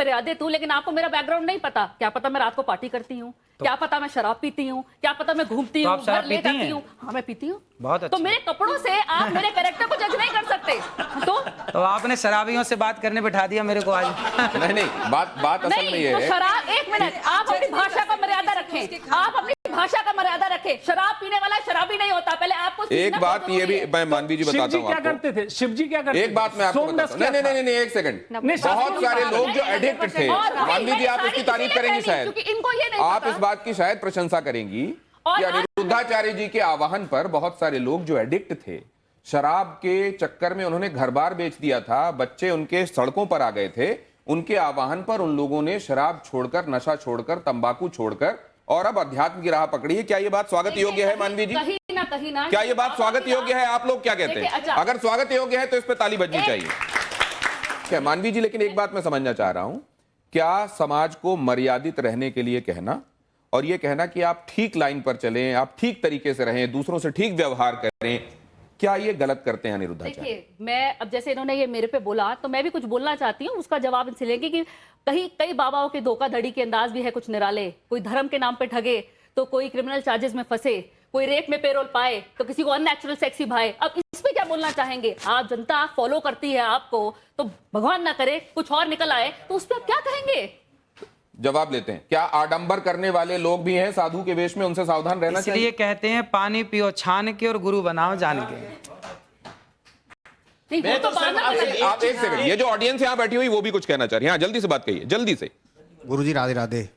मर्यादित हूँ, लेकिन आपको मेरा बैकग्राउंड नहीं पता। क्या पता मैं रात को पार्टी करती हूँ, क्या पता मैं शराब पीती हूँ, क्या पता मैं घूमती हूँ, घर ले जाती हूँ। हाँ मैं पीती हूँ। बहुत अच्छा। तो मेरे कपड़ों से आप मेरे कैरेक्टर को जज नहीं कर सकते। तो आपने शराबियों से बात करने बिठा दिया मेरे को आज। नहीं, बात असल में ये तो है। शराब, एक मिनट, आप अपनी भाषा का मर्यादा रखें, आप अपनी भाषा का मर्यादा रखें। शराब पीने वाला शराबी नहीं होता। पहले आपको एक बात ये भी मैं मानवी जी बताता हूँ क्या करते थे शिव जी, क्या करते थे? एक बात मैं आपको बताता हूँ। नहीं, एक सेकंड। बहुत सारे लोग जो एडिक्ट थे, मानवी जी आप इसकी तारीफ करेंगी शायद, आप इस बात की शायद प्रशंसा करेंगी कि अनिरुद्धाचार्य जी के आह्वान पर बहुत सारे लोग जो एडिक्ट थे, शराब के चक्कर में उन्होंने घर बार बेच दिया था, बच्चे उनके सड़कों पर आ गए थे, उनके आह्वान पर उन लोगों ने शराब छोड़कर, नशा छोड़कर, तंबाकू छोड़कर और अब अध्यात्म की राह पकड़ी है। क्या ये बात स्वागत योग्य है मानवी जी? कहीं ना क्या ये बात स्वागत योग्य है? आप लोग क्या कहते हैं? अगर स्वागत योग्य है तो इस पे ताली बजनी चाहिए। क्या मानवी जी, लेकिन एक बात मैं समझना चाह रहा हूं, क्या समाज को मर्यादित रहने के लिए कहना और ये कहना कि आप ठीक लाइन पर चलें, आप ठीक तरीके से रहें, दूसरों से ठीक व्यवहार करें, क्या ये गलत करते हैं अनिरुद्धाचार्य? देखिए, मैं अब जैसे इन्होंने ये मेरे पे बोला तो मैं भी कुछ बोलना चाहती हूँ, उसका जवाब इनसे लेंगे कि कई बाबाओं के धोखाधड़ी के अंदाज भी है कुछ निराले। कोई धर्म के नाम पे ठगे तो कोई क्रिमिनल चार्जेस में फंसे, कोई रेप में पेरोल पाए तो किसी को अननेचुरल सेक्सी भाए। अब इस पे क्या बोलना चाहेंगे? आप जनता फॉलो करती है आपको, तो भगवान ना करे कुछ और निकल आए तो उस पर आप क्या कहेंगे? जवाब लेते हैं। क्या आडंबर करने वाले लोग भी हैं साधु के वेश में? उनसे सावधान रहना चाहिए। इसलिए कहते हैं पानी पियो छान के और गुरु बनाओ जान के। नहीं, वो तो आप एक सेकंड, ये जो ऑडियंस यहाँ बैठी हुई वो भी कुछ कहना चाह रही है। हाँ, जल्दी से बात कहिए, जल्दी से। गुरुजी राधे राधे।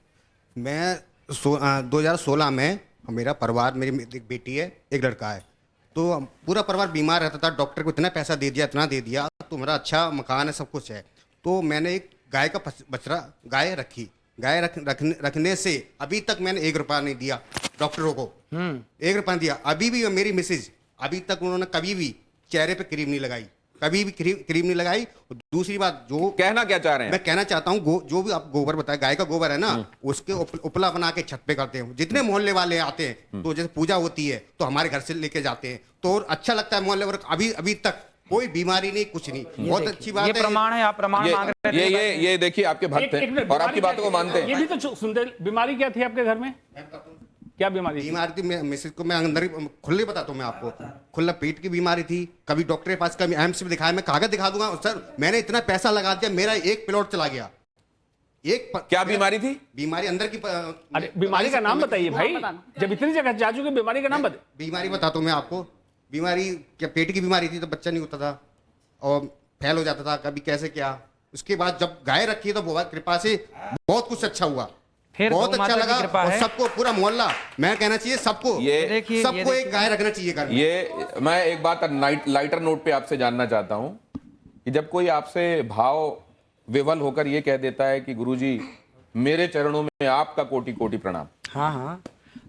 मैं 2016 में मेरा परिवार, मेरी एक बेटी है, एक लड़का है, तो पूरा परिवार बीमार रहता था। डॉक्टर को इतना पैसा दे दिया, इतना दे दिया, तो मेरा अच्छा मकान है, सब कुछ है। तो मैंने एक गाय का बछड़ा गाय रखी। गाय रखने से अभी तक मैंने 1 रुपया नहीं दिया डॉक्टरों को। 1 रुपया दिया। अभी भी मेरी मिसेज, अभी तक उन्होंने कभी भी चेहरे पे क्रीम नहीं लगाई, कभी भी क्रीम नहीं लगाई। दूसरी बात, जो कहना क्या चाह रहे हैं? मैं कहना चाहता हूँ, जो भी आप गोबर बताया, गाय का गोबर है ना, उसके उपला बना के छत पे करते हैं। जितने मोहल्ले वाले आते हैं, तो जैसे पूजा होती है तो हमारे घर से लेके जाते हैं, तो अच्छा लगता है मोहल्ले वाले। अभी तक कोई बीमारी नहीं, कुछ नहीं। बहुत अच्छी बात है। ये प्रमाण है, आप प्रमाण मांग रहे हैं। ये देखिए, आपके भक्त हैं और आपकी बातों को मानते हैं। ये भी तो सुनते। बीमारी क्या थी आपके घर में? क्या बीमारी थी? मिसेज को मैं अंदर खुले बताता हूँ मैं आपको, खुला पेट की बीमारी थी। कभी डॉक्टर के पास, कभी एम्स में दिखाया, मैं कागज दिखा दूंगा सर, मैंने इतना पैसा लगा दिया, मेरा एक प्लॉट चला गया। क्या बीमारी थी? बीमारी अंदर की। अरे बीमारी का नाम बताइए भाई, जब इतनी जगह जा चुके, बीमारी का नाम बताइए। बीमारी बताता हूँ मैं आपको। बीमारी क्या, पेट की बीमारी थी, तो बच्चा नहीं होता था और फैल हो जाता था, कभी कैसे क्या। उसके बाद जब गाय रखी तो भगवान कृपा से बहुत कुछ अच्छा हुआ, बहुत अच्छा लगा। और सबको, पूरा मोहल्ला, मैं कहना चाहिए सबको, सबको एक गाय रखना चाहिए घर में। ये मैं एक बात लाइटर नोट पे आपसे जानना चाहता हूं कि जब कोई आपसे भाव विवल होकर ये कह देता है कि गुरुजी मेरे चरणों में आपका कोटि कोटि प्रणाम। हाँ,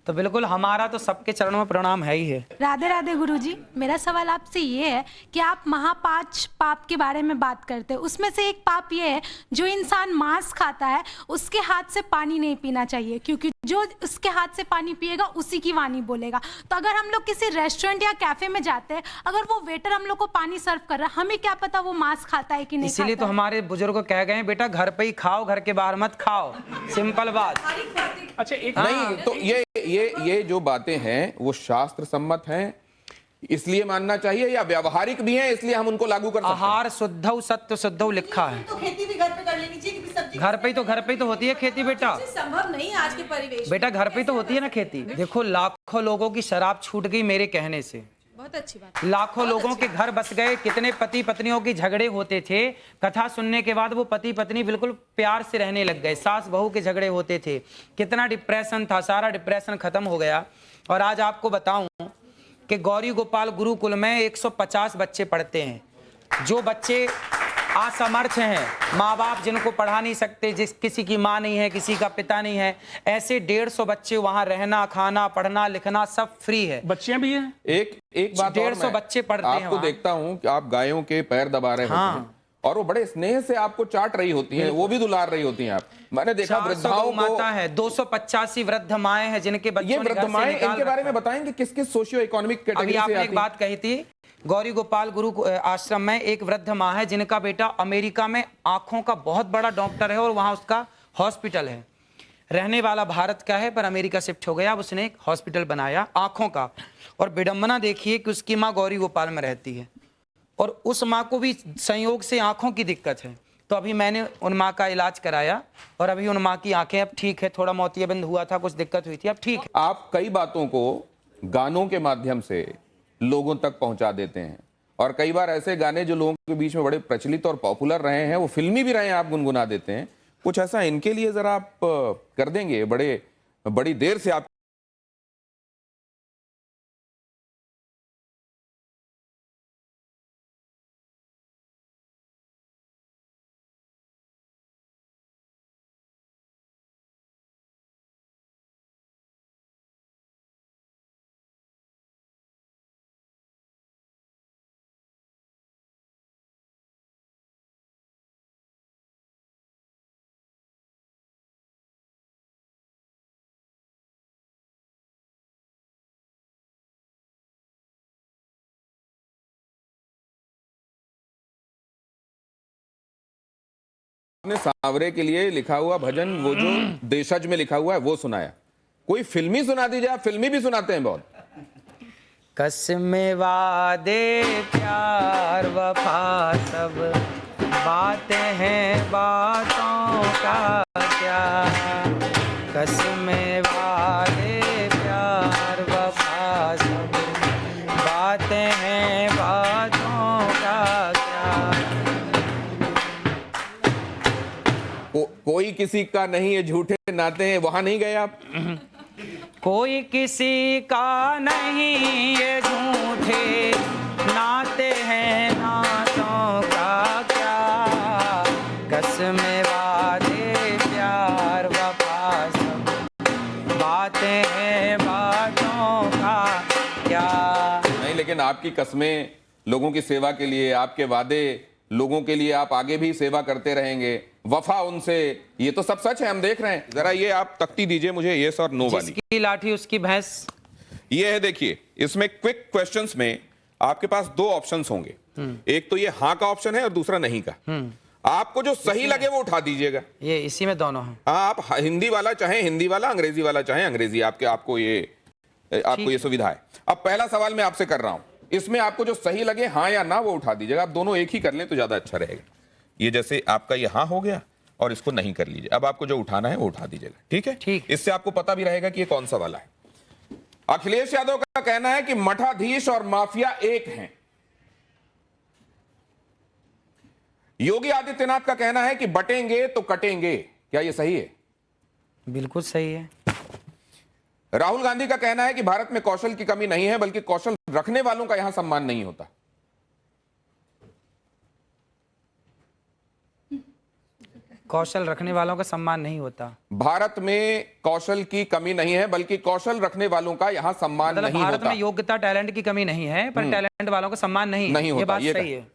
तो बिल्कुल हमारा तो सबके चरणों में प्रणाम है ही है। राधे राधे गुरुजी, मेरा सवाल आपसे ये है कि आप महापांच पाप के बारे में बात करते हैं, उसमें से एक पाप ये है, जो इंसान मांस खाता है उसके हाथ से पानी नहीं पीना चाहिए, क्योंकि जो उसके हाथ से पानी पिएगा उसी की वाणी बोलेगा। तो अगर हम लोग किसी रेस्टोरेंट या कैफे में जाते हैं, अगर वो वेटर हम लोग को पानी सर्व कर रहा है, हमें क्या पता वो मांस खाता है कि नहीं। इसीलिए तो हमारे बुजुर्ग कह गए बेटा, घर पे ही खाओ, घर के बाहर मत खाओ। सिंपल बात। अच्छा, एक नहीं तो ये जो बातें हैं वो शास्त्र सम्मत हैं, इसलिए मानना चाहिए, या व्यवहारिक भी हैं इसलिए हम उनको लागू कर सकते हैं? आहार शुद्धौ सत्य शुद्धौ लिखा है। तो खेती भी घर पे कर लेनी चाहिए, सब्जी घर पे ही तो होती है खेती बेटा। संभव नहीं आज के परिवेश बेटा, घर पे ही तो होती है ना खेती। देखो, लाखों लोगों की शराब छूट गई मेरे कहने से। बहुत अच्छी बात। लाखों लोगों के घर बस गए। कितने पति पत्नियों के झगड़े होते थे, कथा सुनने के बाद वो पति पत्नी बिल्कुल प्यार से रहने लग गए। सास बहू के झगड़े होते थे, कितना डिप्रेशन था, सारा डिप्रेशन खत्म हो गया। और आज आपको बताऊं कि गौरी गोपाल गुरुकुल में 150 बच्चे पढ़ते हैं। जो बच्चे असमर्थ हैं, माँ बाप जिनको पढ़ा नहीं सकते, किसी की माँ नहीं है, किसी का पिता नहीं है, ऐसे 150 बच्चे वहाँ रहना, खाना, पढ़ना, लिखना सब फ्री है। बच्चियां भी हैं। एक बात, 150 बच्चे पढ़ते हैं। आपको देखता हूँ कि आप गायों के पैर दबा रहे होते हैं और वो बड़े स्नेह से आपको चाट रही होती हैं, वो भी दुलार रही होती हैं। आप, मैंने देखा वृद्धाओं को, माता है, 285 वृद्ध माएं हैं जिनके बच्चे, ये वृद्ध माएं, इनके बारे में बताएंगे किस किस सोशियो इकोनॉमिक कैटेगरी से आती हैं? आपने एक बात कही थी गौरी गोपाल गुरु आश्रम में एक वृद्ध माँ है जिनका बेटा अमेरिका में आंखों का बहुत बड़ा डॉक्टर है और वहां उसका हॉस्पिटल है। रहने वाला भारत का है पर अमेरिका शिफ्ट हो गया। अब उसने एक हॉस्पिटल बनाया आंखों का, और विडंबना देखिए कि उसकी माँ गौरी गोपाल में रहती है और उस माँ को भी संयोग से आंखों की दिक्कत है। तो अभी मैंने उन माँ का इलाज कराया और अभी उन माँ की आंखें अब ठीक है। थोड़ा मोतियाबिंद हुआ था, कुछ दिक्कत हुई थी, अब ठीक है। आप कई बातों को गानों के माध्यम से लोगों तक पहुंचा देते हैं, और कई बार ऐसे गाने जो लोगों के बीच में बड़े प्रचलित और पॉपुलर रहे हैं, वो फिल्मी भी रहे हैं, आप गुनगुना देते हैं। कुछ ऐसा इनके लिए जरा आप कर देंगे? बड़ी देर से आप ने सांवरे के लिए लिखा हुआ भजन, वो जो देशज में लिखा हुआ है, वो सुनाया। कोई फिल्मी सुना दीजिए, आप फिल्मी भी सुनाते हैं बहुत। कसमें वादे प्यार वफा सब बातें हैं बातों का क्या। कसमें वादे प्यार वफा सब बातें हैं बातों का क्या। कोई किसी का नहीं है, झूठे नाते हैं, वहां नहीं गए आप? कोई किसी का नहीं ये झूठे नाते हैं नातों का क्या। कसमें वादे प्यार वफा सब बातें हैं बातों का क्या। नहीं, लेकिन आपकी कस्में लोगों की सेवा के लिए, आपके वादे लोगों के लिए, आप आगे भी सेवा करते रहेंगे, वफा उनसे, ये तो सब सच है, हम देख रहे हैं। जरा ये आप तख्ती दीजिए मुझे, यस और नो वाली। जिसकी लाठी उसकी भैंस। ये है, देखिए, इसमें क्विक क्वेश्चंस में आपके पास दो ऑप्शंस होंगे। एक तो ये हाँ का ऑप्शन है और दूसरा नहीं का। आपको जो सही लगे वो उठा दीजिएगा। ये इसी में दोनों हैं। हाँ, आप हिंदी वाला चाहे हिंदी वाला, अंग्रेजी वाला चाहे अंग्रेजी, आपको ये सुविधा है। अब पहला सवाल मैं आपसे कर रहा हूं, इसमें आपको जो सही लगे हाँ या ना वो उठा दीजिएगा। आप दोनों एक ही कर लें तो ज्यादा अच्छा रहेगा। ये जैसे आपका ये हाँ हो गया और इसको नहीं कर लीजिए। अब आपको जो उठाना है वो उठा दीजिएगा, ठीक है? ठीक। इससे आपको पता भी रहेगा कि ये कौन सा वाला है। अखिलेश यादव का कहना है कि मठाधीश और माफिया एक हैं। योगी आदित्यनाथ का कहना है कि बटेंगे तो कटेंगे। क्या ये सही है? बिल्कुल सही है। राहुल गांधी का कहना है कि भारत में कौशल की कमी नहीं है, बल्कि कौशल रखने वालों का यहां सम्मान नहीं होता। कौशल रखने वालों का सम्मान नहीं होता। भारत में कौशल की कमी नहीं है, बल्कि कौशल रखने वालों का यहां सम्मान मतलब नहीं भारत होता। में योग्यता, टैलेंट की कमी नहीं है, पर टैलेंट वालों का सम्मान नहीं होता। ये बात ये सही है।